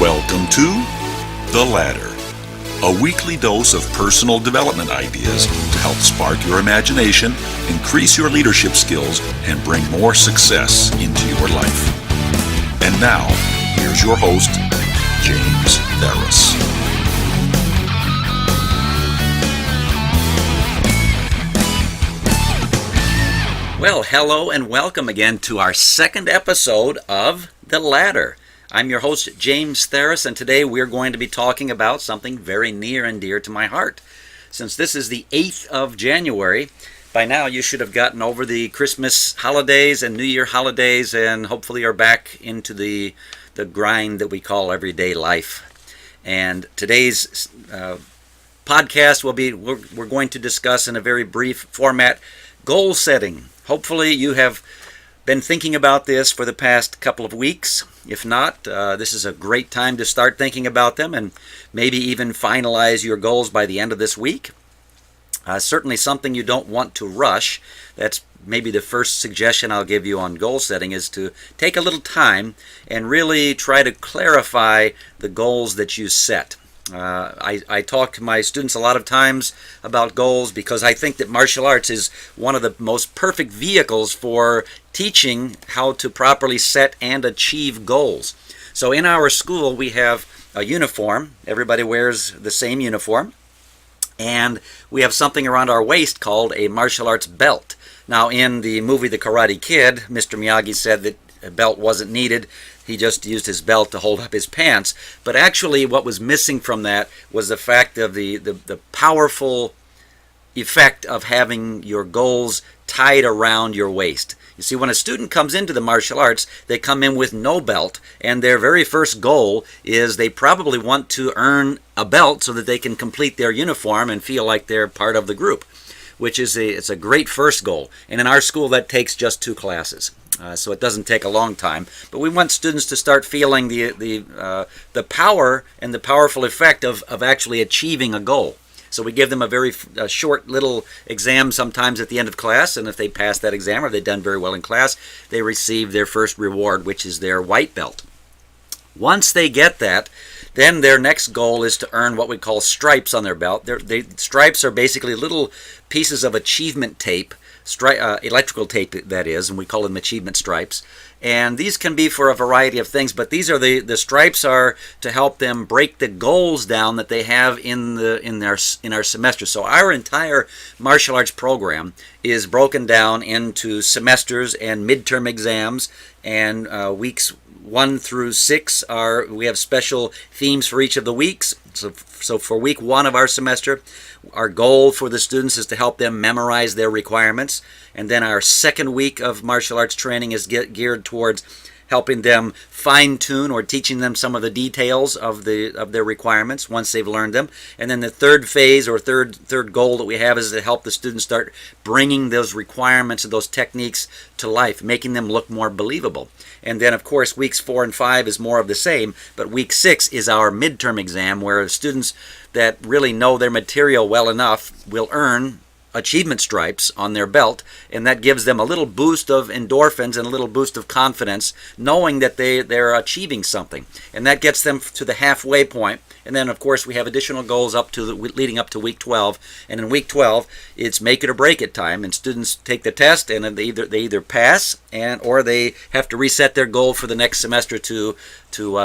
Welcome to The Ladder, a weekly dose of personal development ideas to help spark your imagination, increase your leadership skills, and bring more success into your life. And now, here's your host, James Ferris. Well, hello and welcome again to our second episode of The Ladder. I'm your host, James Ferris, and today we're going to be talking about something very near and dear to my heart. Since this is the 8th of January, by now you should have gotten over the Christmas holidays and New Year holidays and hopefully are back into the grind that we call everyday life. And today's podcast we're going to discuss in a very brief format goal setting. Hopefully you have been thinking about this for the past couple of weeks. If not, this is a great time to start thinking about them and maybe even finalize your goals by the end of this week. Certainly something you don't want to rush. That's maybe the first suggestion I'll give you on goal setting, is to take a little time and really try to clarify the goals that you set. I talk to my students a lot of times about goals because I think that martial arts is one of the most perfect vehicles for teaching how to properly set and achieve goals. So in our school we have a uniform. Everybody wears the same uniform. And we have something around our waist called a martial arts belt. Now in the movie The Karate Kid, Mr. Miyagi said that a belt wasn't needed. He just used his belt to hold up his pants. But actually what was missing from that was the fact of the powerful effect of having your goals tied around your waist. You see, when a student comes into the martial arts, they come in with no belt, and their very first goal is they probably want to earn a belt so that they can complete their uniform and feel like they're part of the group, which is it's a great first goal. And in our school, that takes just 2 classes. So it doesn't take a long time, but we want students to start feeling the power and the powerful effect of actually achieving a goal. So we give them a very short little exam sometimes at the end of class, and if they pass that exam or they've done very well in class, they receive their first reward, which is their white belt. Once they get that, then their next goal is to earn what we call stripes on their belt. Stripes are basically little pieces of achievement tape, electrical tape that is, and we call them achievement stripes. And these can be for a variety of things, but these are the stripes are to help them break the goals down that they have in our semester. So our entire martial arts program is broken down into semesters and midterm exams, and weeks 1 through 6 we have special themes for each of the weeks. So for week 1 of our semester, our goal for the students is to help them memorize their requirements. And then our second week of martial arts training is geared towards helping them fine-tune or teaching them some of the details of their requirements once they've learned them. And then the third phase or third goal that we have is to help the students start bringing those requirements and those techniques to life, making them look more believable. And then, of course, weeks 4 and 5 is more of the same, but week 6 is our midterm exam, where students that really know their material well enough will earn achievement stripes on their belt, and that gives them a little boost of endorphins and a little boost of confidence, knowing that they're achieving something. And that gets them to the halfway point. And then, of course, we have additional goals leading up to week 12. And in week 12, it's make it or break it time. And students take the test, and they either pass or they have to reset their goal for the next semester to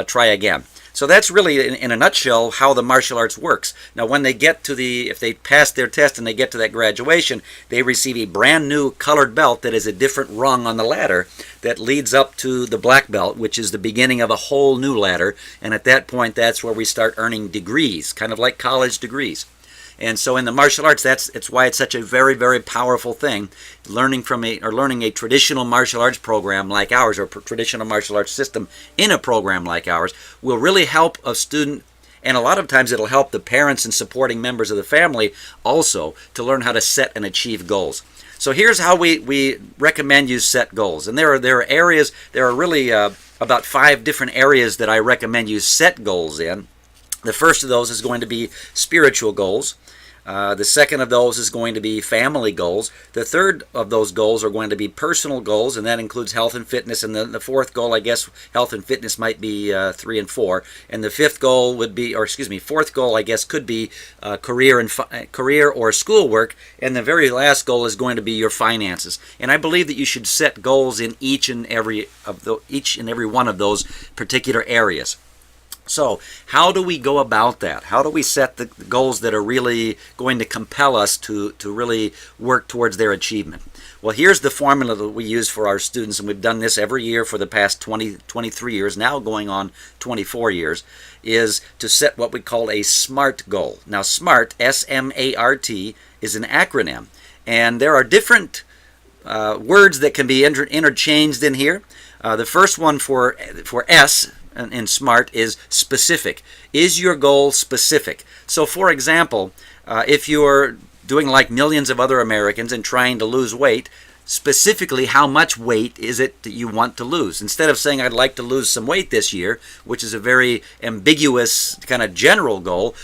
try again. So that's really, in a nutshell, how the martial arts works. Now, when they get if they pass their test and they get to that graduation, they receive a brand new colored belt that is a different rung on the ladder that leads up to the black belt, which is the beginning of a whole new ladder. And at that point, that's where we start earning degrees, kind of like college degrees. And so in the martial arts, it's why it's such a very, very powerful thing. Learning a traditional martial arts program like ours, or traditional martial arts system in a program like ours, will really help a student, and a lot of times it'll help the parents and supporting members of the family also to learn how to set and achieve goals. So here's how we recommend you set goals. And there are really about 5 different areas that I recommend you set goals in. The first of those is going to be spiritual goals. The second of those is going to be family goals. The third of those goals are going to be personal goals, and that includes health and fitness. And the fourth goal, I guess, health and fitness might be 3 and 4. And the fifth goal would be, fourth goal, I guess, could be career or schoolwork. And the very last goal is going to be your finances. And I believe that you should set goals in each and every one of those particular areas. So how do we go about that? How do we set the goals that are really going to compel us to really work towards their achievement? Well, here's the formula that we use for our students, and we've done this every year for the past 23 years, now going on 24 years, is to set what we call a SMART goal. Now, SMART, S-M-A-R-T, is an acronym, and there are different words that can be interchanged in here. The first one for S in SMART is specific. Is your goal specific? So, for example, if you're doing like millions of other Americans and trying to lose weight, specifically how much weight is it that you want to lose? Instead of saying I'd like to lose some weight this year, which is a very ambiguous kind of general goal,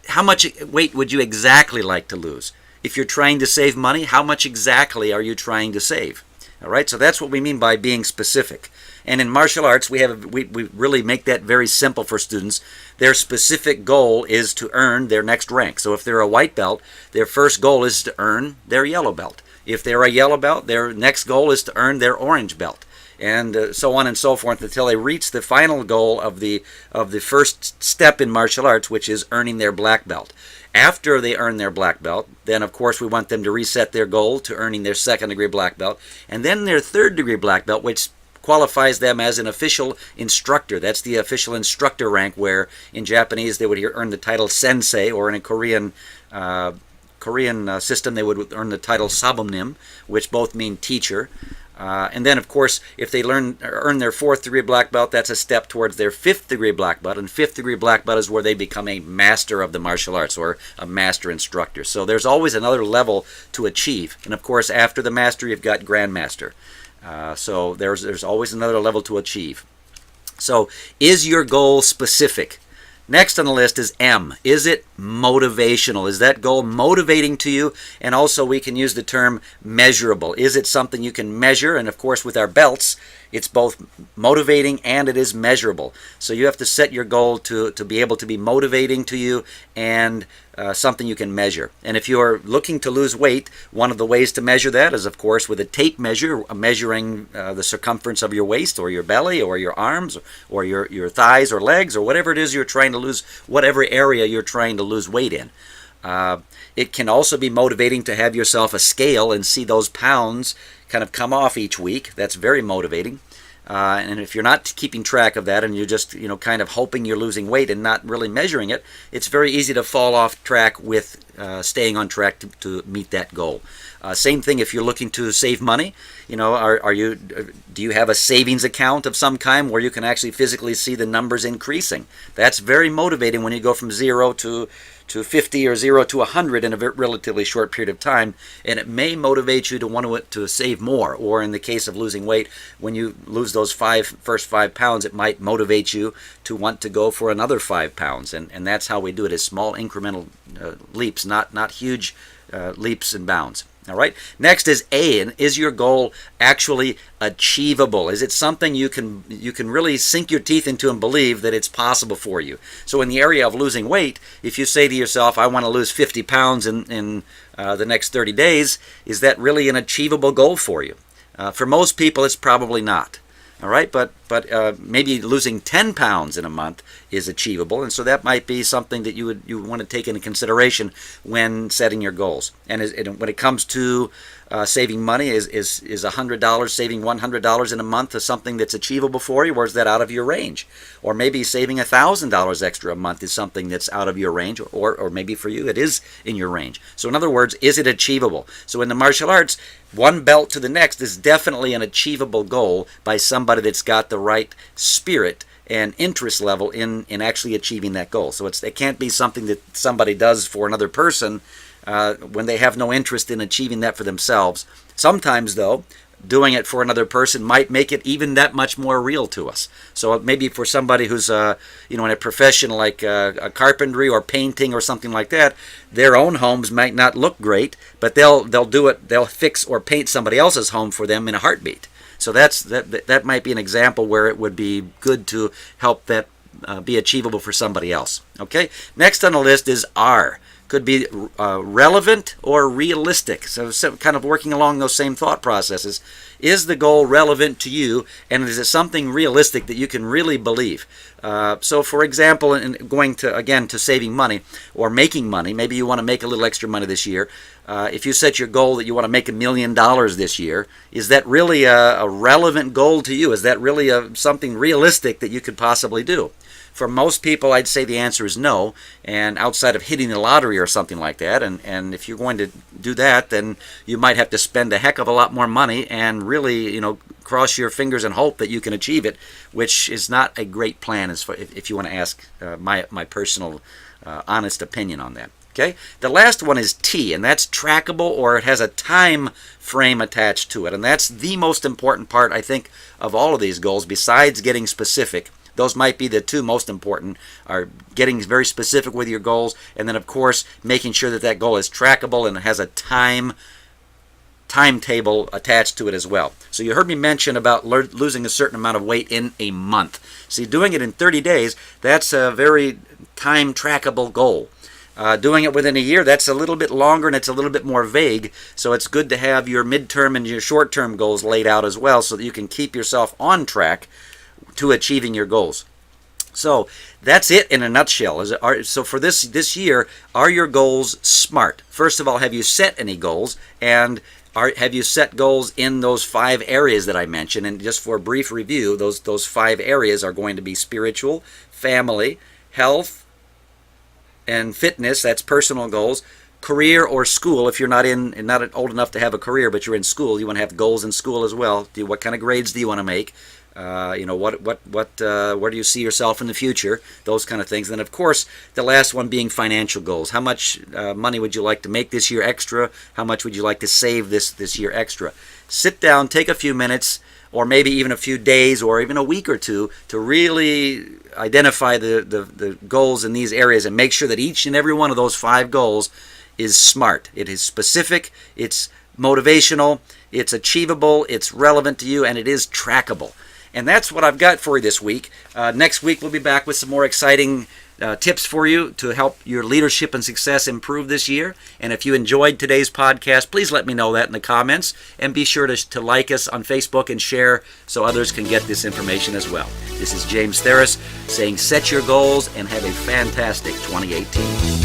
how much weight would you exactly like to lose? If you're trying to save money, how much exactly are you trying to save? All right, so that's what we mean by being specific. And in martial arts, we really make that very simple for students. Their specific goal is to earn their next rank. So if they're a white belt, their first goal is to earn their yellow belt. If they're a yellow belt, their next goal is to earn their orange belt, and so on and so forth until they reach the final goal of the first step in martial arts, which is earning their black belt. After they earn their black belt, then of course we want them to reset their goal to earning their second degree black belt, and then their third degree black belt, which qualifies them as an official instructor. That's the official instructor rank, where in Japanese they would earn the title sensei, or in a Korean system they would earn the title sabumnim, which both mean teacher. And then, of course, if they earn their fourth degree black belt, that's a step towards their fifth degree black belt. And fifth degree black belt is where they become a master of the martial arts, or a master instructor. So there's always another level to achieve. And of course, after the master, you've got grandmaster. So there's always another level to achieve. So is your goal specific? Next on the list is M. Is it motivational? Is that goal motivating to you? And also we can use the term measurable. Is it something you can measure? And of course with our belts, it's both motivating and it is measurable. So you have to set your goal to be able to be motivating to you and something you can measure. And if you're looking to lose weight, one of the ways to measure that is, of course, with a tape measure, measuring the circumference of your waist or your belly or your arms or your thighs or legs or whatever it is you're trying to lose, whatever area you're trying to lose weight in. It can also be motivating to have yourself a scale and see those pounds kind of come off each week. That's very motivating. And if you're not keeping track of that and you're just kind of hoping you're losing weight and not really measuring it, it's very easy to fall off track with staying on track to meet that goal. Same thing if you're looking to save money. Do you have a savings account of some kind where you can actually physically see the numbers increasing? That's very motivating when you go from 0 to 50 or 0 to 100 in a relatively short period of time, and it may motivate you to want to save more. Or in the case of losing weight, when you lose those first 5 pounds, it might motivate you to want to go for another 5 pounds, and that's how we do it, is small incremental leaps, not huge leaps and bounds. All right. Next is A, and is your goal actually achievable? Is it something you can really sink your teeth into and believe that it's possible for you? So in the area of losing weight, if you say to yourself, I want to lose 50 pounds in the next 30 days, is that really an achievable goal for you? For most people, it's probably not. All right, but maybe losing 10 pounds in a month is achievable, and so that might be something that you would want to take into consideration when setting your goals. And when it comes to saving money, is $100, saving $100 in a month something that's achievable for you, or is that out of your range? Or maybe saving $1,000 extra a month is something that's out of your range, or maybe for you it is in your range. So in other words, is it achievable? So in the martial arts, one belt to the next is definitely an achievable goal by somebody that's got the right spirit and interest level in actually achieving that goal. So it can't be something that somebody does for another person when they have no interest in achieving that for themselves. Sometimes, though, doing it for another person might make it even that much more real to us. So maybe for somebody who's in a profession like a carpentry or painting or something like that, their own homes might not look great, but they'll do it. They'll fix or paint somebody else's home for them in a heartbeat. So that might be an example where it would be good to help that be achievable for somebody else. Okay. Next on the list is R. Could be relevant or realistic. So kind of working along those same thought processes. Is the goal relevant to you, and is it something realistic that you can really believe? So for example, in going to saving money or making money, maybe you want to make a little extra money this year. If you set your goal that you want to make $1 million this year, is that really a relevant goal to you? Is that really something realistic that you could possibly do? For most people, I'd say the answer is no, and outside of hitting the lottery or something like that, and if you're going to do that, then you might have to spend a heck of a lot more money and really, cross your fingers and hope that you can achieve it, which is not a great plan if you want to ask my personal honest opinion on that. Okay, the last one is T, and that's trackable, or it has a time frame attached to it, and that's the most important part, I think, of all of these goals, besides getting specific. Those might be the two most important, are getting very specific with your goals, and then, of course, making sure that goal is trackable and it has a timetable attached to it as well. So you heard me mention about losing a certain amount of weight in a month. See, doing it in 30 days, that's a very time trackable goal. Doing it within a year, that's a little bit longer and it's a little bit more vague, so it's good to have your midterm and your short-term goals laid out as well so that you can keep yourself on track to achieving your goals. So that's it in a nutshell. So for this year, are your goals SMART? First of all, have you set any goals? And have you set goals in those 5 areas that I mentioned? And just for a brief review, those 5 areas are going to be spiritual, family, health, and fitness. That's personal goals. Career or school. If you're not old enough to have a career, but you're in school, you want to have goals in school as well. What kind of grades do you want to make? Where do you see yourself in the future? Those kind of things. And then, of course, the last one being financial goals. How much money would you like to make this year extra? How much would you like to save this year extra? Sit down, take a few minutes, or maybe even a few days, or even a week or two, to really identify the goals in these areas and make sure that each and every one of those 5 goals is SMART. It is specific, it's motivational, it's achievable, it's relevant to you, and it is trackable. And that's what I've got for you this week. Next week, we'll be back with some more exciting tips for you to help your leadership and success improve this year. And if you enjoyed today's podcast, please let me know that in the comments. And be sure to like us on Facebook and share so others can get this information as well. This is James Theris saying set your goals and have a fantastic 2018.